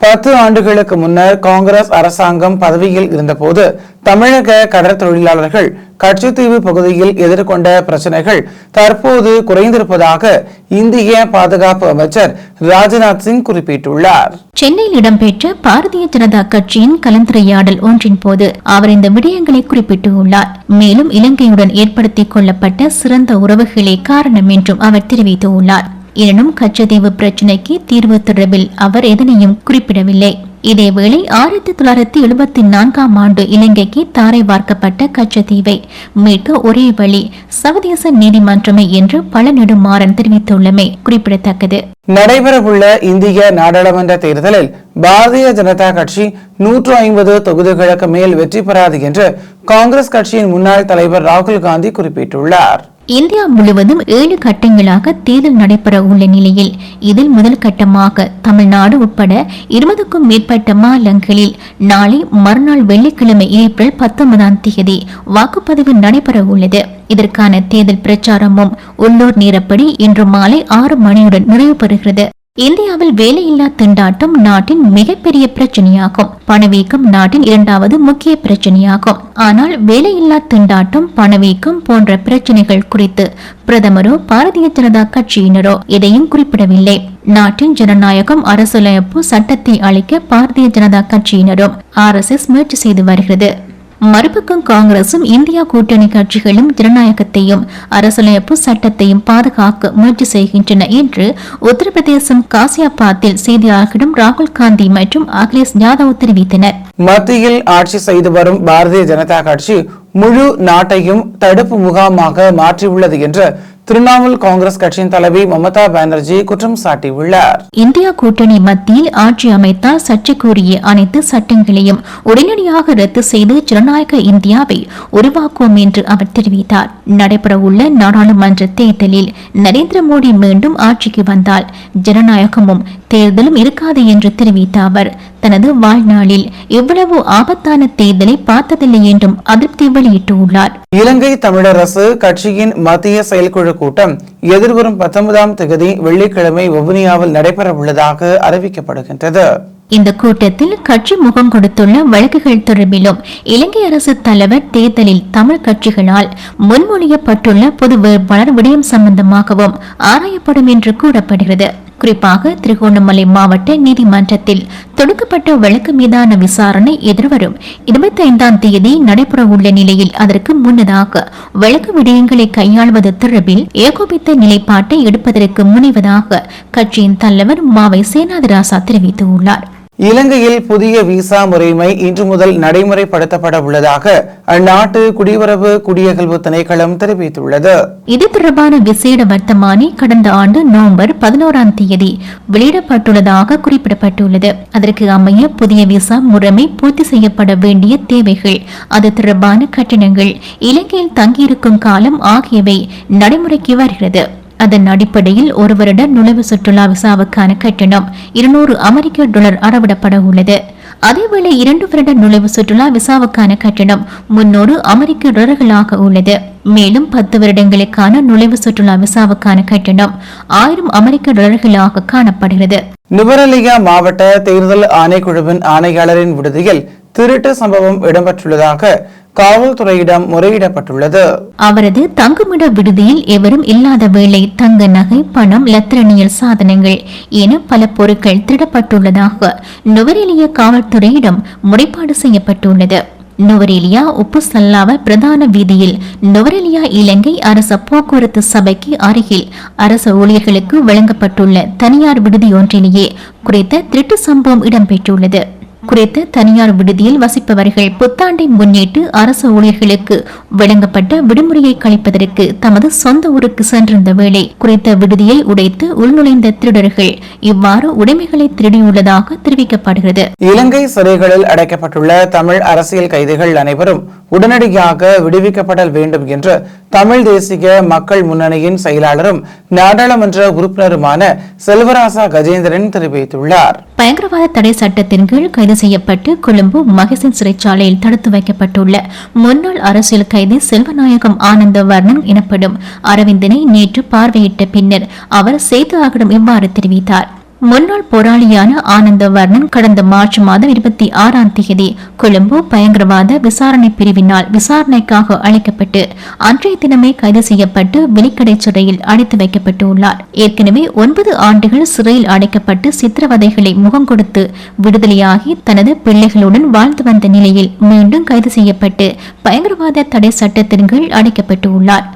10 ஆண்டுகளுக்கு முன்னர் காங்கிரஸ் அரசாங்கம் பதவியில் இருந்தபோது தமிழக கடற்தொழிலாளர்கள் கச்சத்தீவு பகுதியில் எதிர்கொண்ட பிரச்சனைகள் தற்போது குறைந்திருப்பதாக இந்திய பாதுகாப்பு அமைச்சர் ராஜ்நாத் சிங் குறிப்பிட்டுள்ளார். சென்னையில் இடம்பெற்ற பாரதிய ஜனதா கட்சியின் கலந்துரையாடல் ஒன்றின் போது அவர் இந்த விடயங்களை குறிப்பிட்டுள்ளார். மேலும் இலங்கையுடன் ஏற்படுத்திக் கொள்ளப்பட்ட சிறந்த உறவுகளே காரணம் என்றும் அவர் தெரிவித்துள்ளார். எனினும் கச்சத்தீவு பிரச்சினைக்கு தீர்வு தொடர்பில் அவர் எதனையும் குறிப்பிடவில்லை. இதேவேளை 1974ஆம் ஆண்டு இலங்கைக்கு தாரை வார்க்கப்பட்ட கச்சத்தீவை மீட்க ஒரே வழி சர்வதேச நீதிமன்றமே என்று பல நெடுமாறன் தெரிவித்துள்ளமை குறிப்பிடத்தக்கது. நடைபெறவுள்ள இந்திய நாடாளுமன்ற தேர்தலில் பாரதிய ஜனதா கட்சி 150 தொகுதிகளுக்கு மேல் வெற்றி பெறாது என்று காங்கிரஸ் கட்சியின் முன்னாள் தலைவர் ராகுல் காந்தி குறிப்பிட்டுள்ளார். இந்தியா முழுவதும் 7 கட்டங்களாக தேர்தல் நடைபெற உள்ள நிலையில் இதில் முதல் கட்டமாக தமிழ்நாடு உட்பட 20க்கும் மேற்பட்ட மாநிலங்களில் நாளை மறுநாள் வெள்ளிக்கிழமை ஏப்ரல் 19ஆம் தேதி வாக்குப்பதிவு நடைபெற உள்ளது. இதற்கான தேர்தல் பிரச்சாரமும் உள்ளூர் நேரப்படி இன்று மாலை 6 மணியுடன் நிறைவு பெறுகிறது. இந்தியாவில் வேலையில்லா திண்டாட்டம் நாட்டின் மிகப்பெரிய பிரச்சனையாகும். பணவீக்கம் நாட்டின் 2வது முக்கிய பிரச்சனையாகும். ஆனால் வேலையில்லா திண்டாட்டம், பணவீக்கம் போன்ற பிரச்சனைகள் குறித்து பிரதமரோ பாரதிய ஜனதா கட்சியினரோ எதையும் குறிப்பிடவில்லை. நாட்டின் ஜனநாயகம் அரசியலமைப்பு சட்டத்தை அளிக்க பாரதிய ஜனதா கட்சியினரும் RSS முயற்சி செய்து வருகிறது. மறுபக்கம் காங்கிரசும் இந்தியா கூட்டணி கட்சிகளும் ஜனநாயகத்தையும் அரசியலமைப்பு சட்டத்தையும் பாதுகாக்க முயற்சி செய்கின்றன என்று உத்தரப்பிரதேசம் காசியாபாத்தில் செய்தியாளர்களிடம் ராகுல் காந்தி மற்றும் அகிலேஷ் யாதவ் தெரிவித்தனர். மத்தியில் ஆட்சி செய்து வரும் பாரதிய ஜனதா கட்சி முழு நாட்டையும் தடுப்பு முகாமாக மாற்றியுள்ளது என்று திரிணாமுல் காங்கிரஸ் கட்சியின் தலைவி மமதா பானர்ஜி குற்றம் சாட்டியுள்ளார். இந்தியா கூட்டணி மத்தியில் ஆட்சி அமைத்தால் சர்ச்சைக்குரிய அனைத்து சட்டங்களையும் உடனடியாக ரத்து செய்து ஜனநாயக இந்தியாவை உருவாக்குவோம் என்று அவர் தெரிவித்தார். நடைபெறவுள்ள நாடாளுமன்ற தேர்தலில் நரேந்திர மோடி மீண்டும் ஆட்சிக்கு வந்தால் ஜனநாயகமும் தேர்தலும் இருக்காது என்று தெரிவித்த அவர் தனது வாழ்நாளில் இவ்வளவு ஆபத்தான தேர்தலை பார்த்ததில்லை என்றும் அதிருப்தி வெளியிட்டுள்ளார். இலங்கை தமிழரசு கட்சியின் மத்திய செயற்குழு கூட்டம் எதிர்வரும் 19ஆம் தேதி வெள்ளிக்கிழமை வவுனியாவில் நடைபெற உள்ளதாக அறிவிக்கப்படுகின்றது. இந்த கூட்டத்தில் கட்சி முகம் கொடுத்துள்ள வழக்குகள் தொடர்பிலும் இலங்கை அரசு தலைவர் தேர்தலில் தமிழ் கட்சிகளால் முன்மொழியப்பட்டுள்ள பொது வேட்பாளர் விடயம் சம்பந்தமாகவும் ஆராயப்படும் என்று கூறப்படுகிறது. குறிப்பாக திருகோணமலை மாவட்ட நீதிமன்றத்தில் தொடுக்கப்பட்ட வழக்கு மீதான விசாரணை எதிர்வரும் 25ஆம் தேதி நடைபெற உள்ள நிலையில் அதற்கு முன்னதாக வழக்கு விடயங்களை கையாள்வது தொடர்பில் ஏகோபித்த நிலைப்பாட்டை எடுப்பதற்கு முனைவதாக கட்சியின் தலைவர் மாவை சேனாதிராசா தெரிவித்துள்ளார். இலங்கையில் புதிய விசா முறைமை இன்று முதல் நடைமுறைப்படுத்தப்பட உள்ளதாக அந்நாட்டு குடிவரவு குடியகல்வு திணைக்களம் தெரிவித்துள்ளது. இது தொடர்பான விசேட வர்த்தமானி கடந்த ஆண்டு நவம்பர் 11ஆம் தேதி வெளியிடப்பட்டுள்ளதாக குறிப்பிடப்பட்டுள்ளது. அதற்கு அமைய புதிய விசா முறைமை பூர்த்தி செய்யப்பட வேண்டிய தேவைகள், அது தொடர்பான கட்டணங்கள், இலங்கையில் தங்கியிருக்கும் காலம் ஆகியவை நடைமுறைக்கு வருகிறது. அதன் அடிப்படையில் ஒரு வருட நுழைவு சுற்றுலா விசாவுக்கான கட்டணம் $200 அறவிடப்பட உள்ளது. அதேவேளை 2 வருட நுழைவு சுற்றுலா விசாவுக்கான கட்டணம் $300 உள்ளது. மேலும் 10 வருடங்களுக்கான நுழைவு சுற்றுலா விசாவுக்கான கட்டணம் $1000 காணப்படுகிறது. நுவரெலியா மாவட்ட தேர்தல் ஆணைக்குழுவின் ஆணையாளரின் விடுதியில் திருட்டு சம்பவம் இடம்பெற்றுள்ளதாக காவல்துறையிடம் முறையிடப்பட்டுள்ளது. அவரது தங்குமிட விடுதியில் எவரும் இல்லாத வேளை தங்க நகை, பணம், இலத்திரனியல் சாதனங்கள் என பல பொருட்கள் திருடப்பட்டுள்ளதாக நுவரெலியா காவல்துறையிடம் முறைப்பாடு செய்யப்பட்டுள்ளது. நுவரெலியா உப்பு சல்லாவ பிரதான வீதியில் நுவரெலியா இலங்கை அரச போக்குவரத்து சபைக்கு அருகில் அரசு ஊழியர்களுக்கு வழங்கப்பட்டுள்ள தனியார் விடுதி ஒன்றிலேயே குறித்த திருட்டு சம்பவம் இடம்பெற்றுள்ளது. குறித்த தனியார் விடுதியில் வசிப்பவர்கள் புத்தாண்டை முன்னிட்டு அரசு ஊழியர்களுக்கு வழங்கப்பட்ட விடுமுறையை கழிப்பதற்கு தமது சொந்த ஊருக்கு சென்றிருந்த வேளை குறித்த விடுதியை உடைத்து உள்நுழைந்த திருடர்கள் இவ்வாறு உடைமைகளை திருடியுள்ளதாக தெரிவிக்கப்படுகிறது. இலங்கை சிறைகளில் அடைக்கப்பட்டுள்ள தமிழ் அரசியல் கைதிகள் அனைவரும் உடனடியாக விடுவிக்கப்பட வேண்டும் என்று தமிழ் தேசிய மக்கள் முன்னணியின் செயலாளரும் நாடாளுமன்ற உறுப்பினருமான செல்வராசா கஜேந்திரன் தெரிவித்துள்ளார். பயங்கரவாத தடை சட்டத்தின் கீழ் கைது செய்யப்பட்டு கொழும்பு மகசின் சிறைச்சாலையில் தடுத்து வைக்கப்பட்டுள்ள முன்னாள் அரசியல் கைதி செல்வநாயகம் ஆனந்த வர்ணம் எனப்படும் அரவிந்தனை நேற்று பார்வையிட்ட பின்னர் அவர் செய்தியாளர்களிடம் இவ்வாறு தெரிவித்தார். முன்னாள் போராளியான ஆனந்த வர்ணன் கடந்த மார்ச் மாதம் 26ஆம் தேதி கொழும்பு பயங்கரவாத விசாரணை பிரிவினால் விசாரணைக்காக அழைக்கப்பட்டு அன்றைய தினமே கைது செய்யப்பட்டு வெளிக்கடை சிறையில் அடைத்து வைக்கப்பட்டுள்ளார். ஏற்கனவே 9 ஆண்டுகள் சிறையில் அடைக்கப்பட்டு சித்திரவதைகளை முகம் கொடுத்து விடுதலையாகி தனது பிள்ளைகளுடன் வாழ்ந்து வந்த நிலையில் மீண்டும் கைது செய்யப்பட்டு பயங்கரவாத தடை சட்டத்தின் கீழ் அடைக்கப்பட்டுள்ளார்.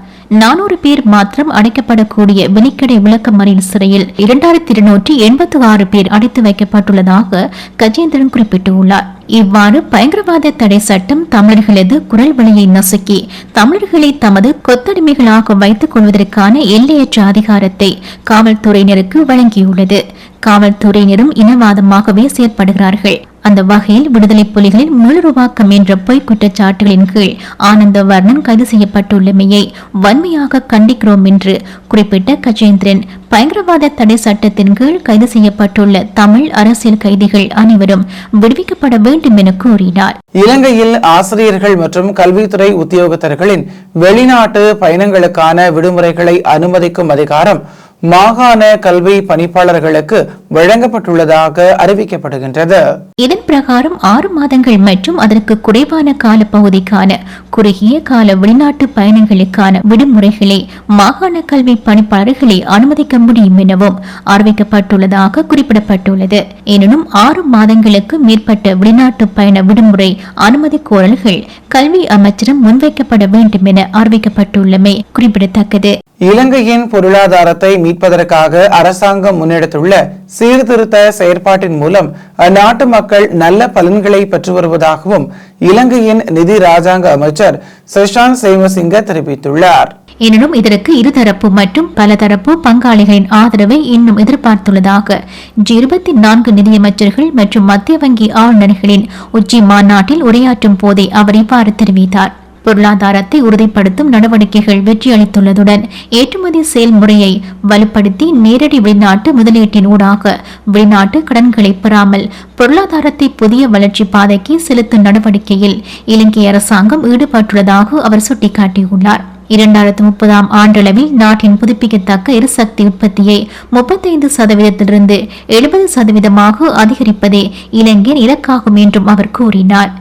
400 பேர் மாத்திரம் அடைக்கப்படக்கூடிய வெளிக்கடை விளக்கமறியல் சிறையில் 2286 பேர் அடைத்து வைக்கப்பட்டுள்ளதாக கஜேந்திரன் குறிப்பிட்டுள்ளார். இவ்வாறு பயங்கரவாத தடை சட்டம் தமிழர்களது குரல் வழியை நசுக்கி தமிழர்களை தமது கொத்தடிமைகளாக வைத்துக் கொள்வதற்கான எல்லையற்ற அதிகாரத்தை காவல்துறையினருக்கு வழங்கியுள்ளது. காவல்துறையினரும் இனவாதமாகவே செயற்படுகிறார்கள். அந்த வகையில் விடுதலை புலிகளின் மீளுருவாக்கம் என்ற பொய் குற்றச்சாட்டுகளின் கீழ் ஆனந்த வர்ணன் கைது செய்யப்பட்டுள்ளமையை வன்மையாக கண்டிக்கிறோம் என்று குறிப்பிட்ட கஜேந்திரன் பயங்கரவாத தடை சட்டத்தின் கீழ் கைது செய்யப்பட்டுள்ள தமிழ் அரசியல் கைதிகள் அனைவரும் விடுவிக்கப்பட வேண்டும் என கூறினார். இலங்கையில் ஆசிரியர்கள் மற்றும் கல்வித்துறை உத்தியோகத்தர்களின் வெளிநாட்டு பயணங்களுக்கான விடுமுறைகளை அனுமதிக்கும் அதிகாரம் மாகாண கல்வி பணிப்பாளர்களுக்கு வழங்கப்பட்டுள்ளதாக அறிவிக்கப்படுகின்றது. இதன் பிரகாரம் 6 மாதங்கள் மற்றும் அதற்கு குறைவான கால பகுதிக்கான குறுகிய கால வெளிநாட்டு பயணங்களுக்கான விடுமுறைகளை மாகாண கல்வி பணிப்பாளர்களை அனுமதிக்க முடியும் எனவும் அறிவிக்கப்பட்டுள்ளதாக குறிப்பிடப்பட்டுள்ளது. எனினும் 6 மாதங்களுக்கு மேற்பட்ட வெளிநாட்டு பயண விடுமுறை அனுமதி கோரல்கள் கல்வி அமைச்சரும் முன்வைக்கப்பட வேண்டும் என அறிவிக்கப்பட்டுள்ளமை குறிப்பிடத்தக்கது. இலங்கையின் பொருளாதாரத்தை மீட்பதற்காக அரசாங்கம் முன்னெடுத்துள்ள சீர்திருத்த செயற்பாட்டின் மூலம் அந்நாட்டு மக்கள் நல்ல பலன்களை பெற்று வருவதாகவும் இலங்கையின் நிதி ராஜாங்க அமைச்சர் சஷாந்த் சேமசிங்க தெரிவித்துள்ளார். எனினும் இதற்கு இருதரப்பு மற்றும் பலதரப்பு பங்காளிகளின் ஆதரவை இன்னும் எதிர்பார்த்துள்ளதாக G24 நிதியமைச்சர்கள் மற்றும் மத்திய வங்கி ஆளுநர்களின் உச்சி மாநாட்டில் உரையாற்றும் போதே அவர் இவ்வாறு தெரிவித்தார். பொருளாதாரத்தை உறுதிப்படுத்தும் நடவடிக்கைகள் வெற்றியளித்துள்ளதுடன் ஏற்றுமதி செயல்முறையை வலுப்படுத்தி நேரடி வெளிநாட்டு முதலீட்டின் ஊடாக வெளிநாட்டு கடன்களை பெறாமல் பொருளாதாரத்தை புதிய வளர்ச்சி பாதைக்கு செலுத்தும் நடவடிக்கையில் இலங்கை அரசாங்கம் ஈடுபட்டுள்ளதாக அவர் சுட்டிக்காட்டியுள்ளார். 2030ஆம் ஆண்டளவில் நாட்டின் புதுப்பிக்கத்தக்க எரிசக்தி உற்பத்தியை 35%லிருந்து 70% அதிகரிப்பதே இலங்கையின் இலக்காகும் என்றும் அவர் கூறினார்.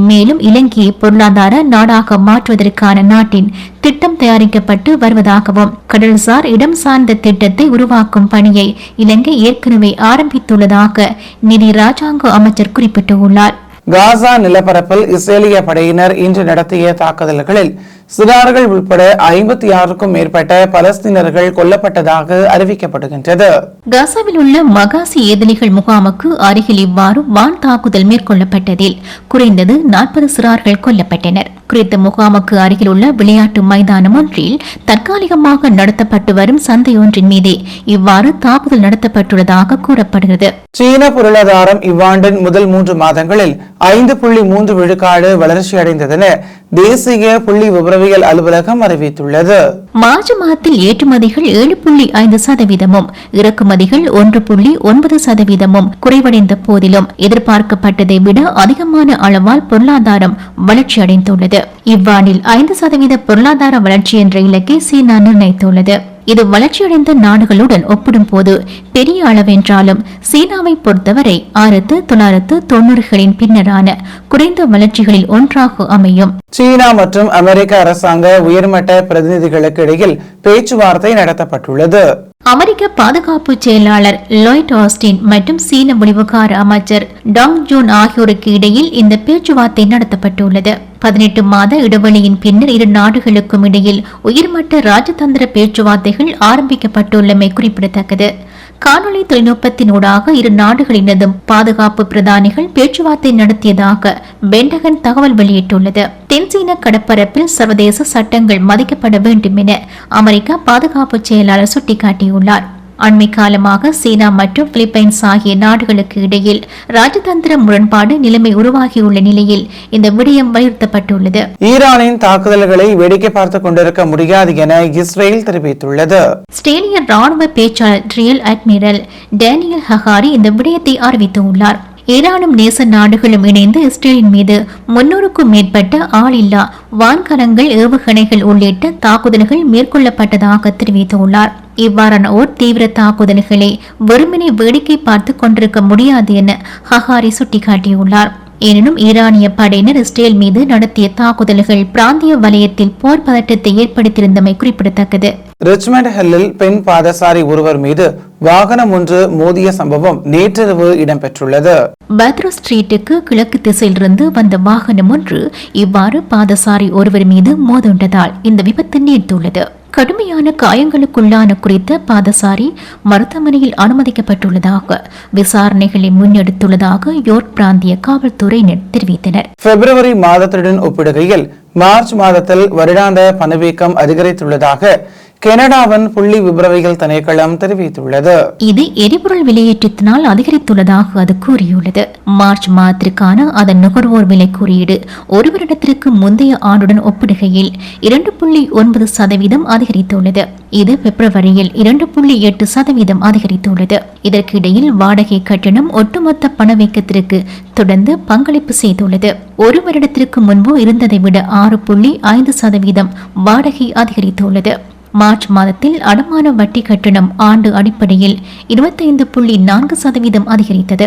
மேலும் இலங்கையை பொருளாதார நாடாக மாற்றுவதற்கான நாட்டின் திட்டம் தயாரிக்கப்பட்டு வருவதாகவும் கடல்சார் இடம் சார்ந்த திட்டத்தை உருவாக்கும் பணியை இலங்கை ஏற்கனவே ஆரம்பித்துள்ளதாக நிதி ராஜாங்க அமைச்சர் குறிப்பிட்டுள்ளார். காசா நிலப்பரப்பில் இஸ்ரேலிய படையினர் இன்று நடத்திய தாக்குதல்களில் சிறார்கள் உட்பட 56க்கும் மேற்பட்ட பலஸ்தீனர்கள் கொல்லப்பட்டதாக அறிவிக்கப்படுகின்றது. காசாவில் உள்ள மகாசி ஏதிலிகள் முகாமுக்கு அருகில் இவ்வாறு வான் தாக்குதல் மேற்கொள்ளப்பட்டதில் குறைந்தது 40 சிறார்கள் கொல்லப்பட்டனர். குறித்த முகாமுக்கு அருகில் உள்ள விளையாட்டு மைதானம் ஒன்றில் தற்காலிகமாக நடத்தப்பட்டு வரும் சந்தையொன்றின் மீதே இவ்வாறு தாக்குதல் நடத்தப்பட்டுள்ளதாக கூறப்படுகிறது. சீன பொருளாதாரம் இவ்வாண்டின் முதல் 3 மாதங்களில் 5.3 விழுக்காடு வளர்ச்சியடைந்ததென தேசிய புள்ளி விவரவியல் அலுவலகம் அறிவித்துள்ளது. மார்ச் மாதத்தில் ஏற்றுமதிகள் 7.5%, இறக்குமதிகள் 1.9% குறைவடைந்த போதிலும் எதிர்பார்க்கப்பட்டதை விட அதிகமான அளவால் பொருளாதாரம் வளர்ச்சியடைந்துள்ளது. இவ்வாண்டில் 5% பொருளாதார வளர்ச்சி என்ற இலக்கை சீனா நிர்ணயித்துள்ளது. இது வளர்ச்சியடைந்த நாடுகளுடன் ஒப்பிடும் போது பெரிய அளவென்றாலும் சீனாவை பொறுத்தவரை 1990களின் பின்னரான குறைந்த வளர்ச்சிகளில் ஒன்றாக அமையும். சீனா மற்றும் அமெரிக்க அரசாங்க உயர்மட்ட பிரதிநிதிகளுக்கு இடையில் பேச்சுவார்த்தை நடத்தப்பட்டுள்ளது. அமெரிக்க பாதுகாப்பு செயலாளர் லாய்ட் ஆஸ்டின் மற்றும் சீன வெளிவிவகார அமைச்சர் டாங் ஜூன் ஆகியோருக்கு இடையில் இந்த பேச்சுவார்த்தை நடத்தப்பட்டுள்ளது. 18 மாத இடைவெளியின் பின்னர் இரு நாடுகளுக்கும் இடையில் உயர்மட்ட ராஜதந்திர பேச்சுவார்த்தைகள் ஆரம்பிக்கப்பட்டுள்ளமை குறிப்பிடத்தக்கது. காணொலி தொழில்நுட்பத்தினூடாக இரு நாடுகளினதும் பாதுகாப்பு பிரதானிகள் பேச்சுவார்த்தை நடத்தியதாக பென்டகன் தகவல் வெளியிட்டுள்ளது. தென்சீன கடற்பரப்பில் சர்வதேச சட்டங்கள் மதிக்கப்பட வேண்டும் என அமெரிக்க பாதுகாப்பு செயலாளர் சுட்டிக்காட்டியுள்ளார். அண்மை காலமாக சீனா மற்றும் பிலிப்பைன்ஸ் ஆகிய நாடுகளுக்கு இடையில் ராஜதந்திர முரண்பாடு நிலைமை உருவாகியுள்ள நிலையில் இந்த விடயம் வலியுறுத்தப்பட்டுள்ளது. ஈரானின் தாக்குதல்களை வேடிக்கை பார்த்துக் கொண்டிருக்க முடியாது என இஸ்ரேல் தெரிவித்துள்ளது. ஆஸ்திரேலிய ராணுவ பேச்சாளர் ரியல் அட்மிரல் டேனியல் ஹகாரி இந்த விடயத்தை அறிவித்துள்ளார். ஈரானும் நேச நாடுகளும் இணைந்து இஸ்ரேலின் மீது 300க்கும் மேற்பட்ட ஆளில்லா வான்கலங்கள் ஏவுகணைகள் உள்ளிட்ட தாக்குதல்கள் மேற்கொள்ளப்பட்டதாக தெரிவித்துள்ளார். இவ்வாறான ஓர் தீவிர தாக்குதல்களை வெறுமனே வேடிக்கை பார்த்து கொண்டிருக்க முடியாது என ஹஹாரி சுட்டிக்காட்டியுள்ளார். எனினும் ஈரானிய படையினர் இஸ்ரேல் மீது நடத்திய தாக்குதல்கள் பிராந்திய வலயத்தில் போர் பதட்டத்தை ஏற்படுத்தியிருந்தமை குறிப்பிடத்தக்கது. ரிச்மண்ட் ஹில்லில் பெண் பாதசாரி ஒருவர் மீது வாகனம் ஒன்று மோதிய சம்பவம் நேற்றிரவு இடம்பெற்றுள்ளது. பத்ரோ ஸ்ட்ரீட்டுக்கு கிழக்கு திசையிலிருந்து வந்த வாகனம் ஒன்று இவ்வாறு பாதசாரி ஒருவர் மீது மோதுண்டதால் இந்த விபத்து நேர்ந்துள்ளது. கடுமையான காயங்களுக்குள்ளான குறித்த பாதசாரி மருத்துவமனையில் அனுமதிக்கப்பட்டுள்ளதாக விசாரணைகளை முன்னெடுத்துள்ளதாக யோர்க் பிராந்திய காவல்துறையினர் தெரிவித்தனர். பிப்ரவரி மாதத்துடன் ஒப்பிடுகையில் மார்ச் மாதத்தில் வருடாந்த பணவீக்கம் அதிகரித்துள்ளதாக கனடாவின் புள்ளி விபரவியல் திணைக்களம் தெரிவித்துள்ளது. இது எரிபொருள் விலையேற்றத்தினால் அதிகரித்துள்ளதாக அது கூறியுள்ளது. மார்ச் மாதத்திற்கான அதன் நுகர்வோர் விலை குறியீடு ஒரு வருடத்திற்கு முந்தைய ஆண்டுடன் ஒப்பிடுகையில் 2.9% அதிகரித்துள்ளது. இது பிப்ரவரியில் 2.8% அதிகரித்துள்ளது. இதற்கிடையில் வாடகை கட்டணம் ஒட்டுமொத்த பணவீக்கத்திற்கு தொடர்ந்து பங்களிப்பு செய்துள்ளது. ஒரு வருடத்திற்கு முன்பு இருந்ததை விட 6.5% வாடகை அதிகரித்துள்ளது. மார்ச் மாதத்தில் அடமான வட்டி கட்டணம் ஆண்டு அடிப்படையில் 25.4% அதிகரித்தது.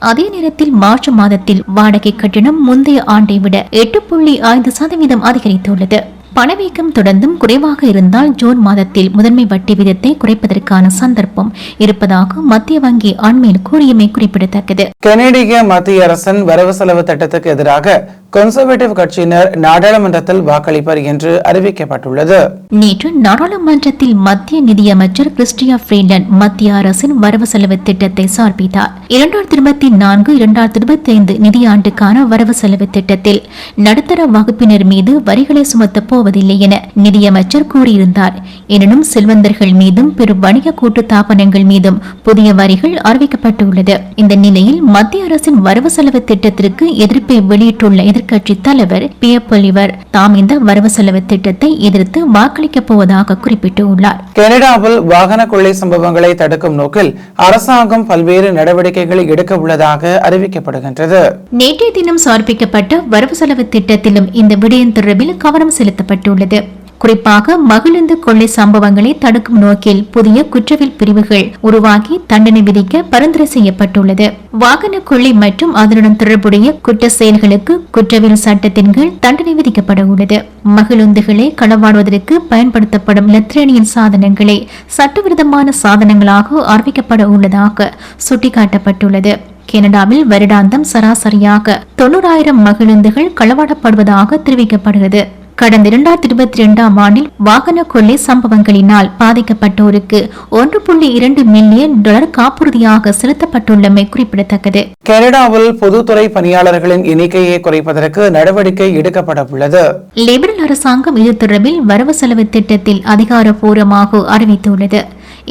அதே நேரத்தில் மார்ச் மாதத்தில் வாடகை கட்டணம் முந்தைய ஆண்டை விட 8.5% அதிகரித்துள்ளது. பணவீக்கம் தொடர்ந்தும் குறைவாக இருந்தால் ஜூன் மாதத்தில் முதன்மை வட்டி விதத்தை குறைப்பதற்கான சந்தர்ப்பம் இருப்பதாக மத்திய வங்கி அண்மையில் கூறியமை குறிப்பிடத்தக்கது. கனேடிய மத்திய அரசின் வரவு செலவு திட்டத்துக்கு எதிராக கன்சர்வேட்டிவ் கட்சியினர் நாடாளுமன்றத்தில் வாக்களிப்பர் என்று அறிவிக்கப்பட்டுள்ளது. நேற்று நாடாளுமன்றத்தில் மத்திய நிதியமைச்சர் கிறிஸ்டியா ஃப்ரீலண்ட் மத்திய அரசின் வரவு செலவு திட்டத்தை சமர்ப்பித்தார். 2024-2025 நிதியாண்டுக்கான வரவு செலவு திட்டத்தில் நடுத்தர வகுப்பினர் மீது வரிகளை சுமத்தப் போவதில்லை என நிதியமைச்சர் கூறியிருந்தார். எனினும் செல்வந்தர்கள் மீதும் பெரும் வணிக கூட்டு தாபனங்கள் மீதும் புதிய வரிகள் அறிவிக்கப்பட்டுள்ளது. இந்த நிலையில் மத்திய அரசின் வரவு செலவு திட்டத்திற்கு எதிர்ப்பை வெளியிட்டுள்ள எதிர்க்கட்சி தலைவர் பியர் பொலிவர் தாம் இந்த வரவு செலவு திட்டத்தை எதிர்த்து வாக்களிக்கப் போவதாக குறிப்பிட்டுள்ளார். கனடாவில் வாகன கொள்ளை சம்பவங்களை தடுக்கும் நோக்கில் அரசாங்கம் பல்வேறு நடவடிக்கைகளை எடுக்க உள்ளதாக அறிவிக்கப்படுகின்றது. நேற்றைய தினம் சமர்ப்பிக்கப்பட்ட வரவு செலவு திட்டத்திலும் இந்த விடயம் தொடர்பில் கவனம் செலுத்தப்பட்டுள்ளது. குறிப்பாக மகிழுந்து கொள்ளை சம்பவங்களை தடுக்கும் நோக்கில் புதிய குற்றவியல் பிரிவுகள் உருவாக்கி தண்டனை விதிக்க பரிந்துரை செய்யப்பட்டுள்ளது. வாகன கொள்ளை மற்றும் அதனுடன் தொடர்புடைய குற்ற செயல்களுக்கு குற்றவியல் சட்டத்தின் கீழ் தண்டனை விதிக்கப்பட உள்ளது. மகிழுந்துகளை களவாடுவதற்கு பயன்படுத்தப்படும் லெத்ரேனியன் சாதனங்களை சட்டவிரோதமான சாதனங்களாக அறிவிக்கப்பட உள்ளதாக சுட்டிக்காட்டப்பட்டுள்ளது. கனடாவில் வருடாந்தம் சராசரியாக 90,000 மகிழுந்துகள் களவாடப்படுவதாக தெரிவிக்கப்படுகிறது. கடந்த 2022 ஆண்டில் வாகன கொள்ளை சம்பவங்களினால் பாதிக்கப்பட்டோருக்கு $1.2 மில்லியன் காப்புறுதியாக செலுத்தப்பட்டுள்ளமை குறிப்பிடத்தக்கது. கனடாவில் பொதுத்துறை பணியாளர்களின் எண்ணிக்கையை குறைப்பதற்கு நடவடிக்கை எடுக்கப்பட உள்ளது. லிபரல் அரசாங்கம் இது தொடர்பில் வரவு செலவு திட்டத்தில் அதிகாரப்பூர்வமாக அறிவித்துள்ளது.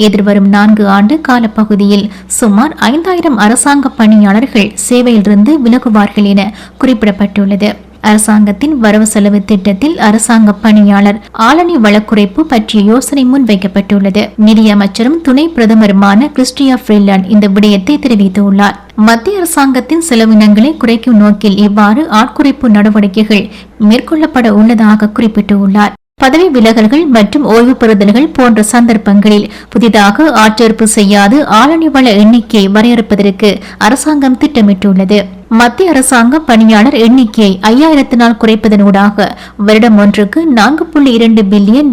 எதிர்வரும் 4 ஆண்டு காலப்பகுதியில் சுமார் 5,000 அரசாங்க பணியாளர்கள் சேவையிலிருந்து விலகுவார்கள் என குறிப்பிடப்பட்டுள்ளது. அரசாங்கத்தின் வரவு செலவு திட்டத்தில் அரசாங்க பணியாளர் ஆளணி வழக்குறைப்பு பற்றிய யோசனை முன்வைக்கப்பட்டுள்ளது. நிதியமைச்சரும் துணை பிரதமருமான கிறிஸ்டியா ஃப்ரீலண்ட் இந்த விடயத்தை தெரிவித்துள்ளார். மத்திய அரசாங்கத்தின் செலவினங்களை குறைக்கும் நோக்கில் இவ்வாறு ஆட்குறைப்பு நடவடிக்கைகள் மேற்கொள்ளப்பட உள்ளதாக குறிப்பிட்டுள்ளார். பதவி விலகல்கள் மற்றும் ஓய்வு பெறுதல்கள் போன்ற சந்தர்ப்பங்களில் புதிதாக ஆட்சேர்ப்பு செய்யாது ஆளணி வள எண்ணிக்கையை வரையறுப்பதற்கு அரசாங்கம் திட்டமிட்டுள்ளது. மத்திய அரசாங்க பணியாளர் எண்ணிக்கையை 5,000 குறைப்பதனூடாக வருடம் ஒன்றுக்கு $4.2 பில்லியன்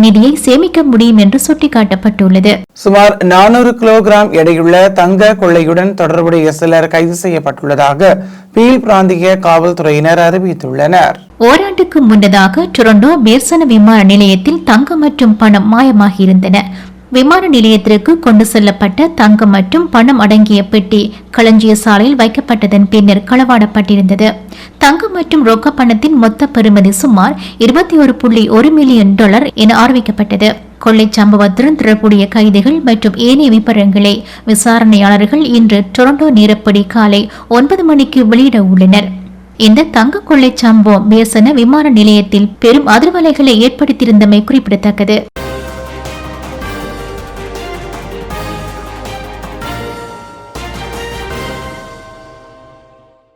நிதியை சேமிக்க முடியும் என்று சுட்டிக்காட்டப்பட்டுள்ளது. சுமார் 400 கிலோகிராம் எடையுள்ள தங்க கொள்ளையுடன் தொடர்புடைய சிலர் கைது செய்யப்பட்டுள்ளதாக பீல் பிராந்திய காவல்துறையினர் அறிவித்துள்ளனர். ஓராண்டுக்கு முன்னதாக டொரண்டோ பேர்சன விமான நிலையத்தில் தங்கம் மற்றும் பணம் மாயமாகியிருந்தன. விமான நிலையத்திற்கு கொண்டு செல்லப்பட்ட தங்கம் மற்றும் பணம் அடங்கிய பெட்டி களஞ்சிய சாலையில் வைக்கப்பட்டதன் பின்னர் களவாடப்பட்டிருந்தது. தங்கம் மற்றும் ரொக்க பணத்தின் மொத்த பெறுமதி சுமார் $21.1 மில்லியன் என அறிவிக்கப்பட்டது. கொள்ளை சம்பவத்துடன் தொடர்புடைய கைதிகள் மற்றும் ஏனைய விபரங்களை விசாரணையாளர்கள் இன்று டொரண்டோ நேரப்படி காலை 9 மணிக்கு வெளியிட உள்ளனர். இந்த தங்க கொள்ளை சம்பவம் பேர்சன விமான நிலையத்தில் பெரும் அதிர்வலைகளை ஏற்படுத்தியிருந்தமை குறிப்பிடத்தக்கது.